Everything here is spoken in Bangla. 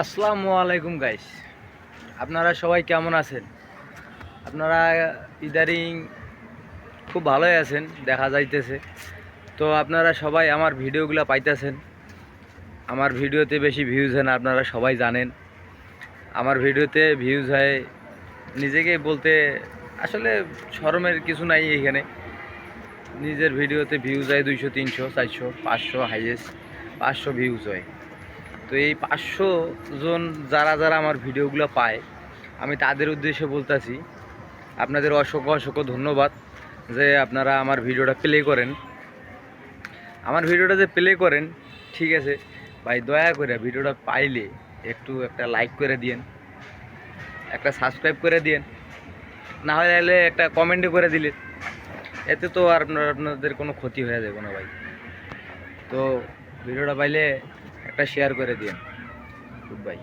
আসসালামু আলাইকুম গাইস, আপনারা সবাই কেমন আছেন? আপনারা ইদারিং খুব ভালোই আছেন দেখা যাইতেছে। তো আপনারা সবাই আমার ভিডিওগুলো পাইতেছেন। আমার ভিডিওতে বেশি ভিউজ হয় না, আপনারা সবাই জানেন। আমার ভিডিওতে ভিউজ হয় নিজেকেই বলতে আসলে শরমের কিছু নাই এখানে। নিজের ভিডিওতে ভিউজ হয় 200, 300, 400, 500, হাইয়েস্ট 500 ভিউজ হয়। তো এই 500 জন যারা যারা আমার ভিডিওগুলো পায়, আমি তাদের উদ্দেশ্যে বলতেছি আপনাদের অসংখ্য অসংখ্য ধন্যবাদ যে আপনারা আমার ভিডিওটা প্লে করেন। আমার ভিডিওটা যে প্লে করেন, ঠিক আছে ভাই, দয়া করে ভিডিওটা পাইলে একটু একটা লাইক করে দিয়েন, একটা সাবস্ক্রাইব করে দিয়েন, না হলে একটা কমেন্টে করে দিলেন। এতে তো আর আপনাদের কোনো ক্ষতি হয়ে যাবে না ভাই। তো ভিডিওটা পাইলে একটা শেয়ার করে দিয়েন। Good bye.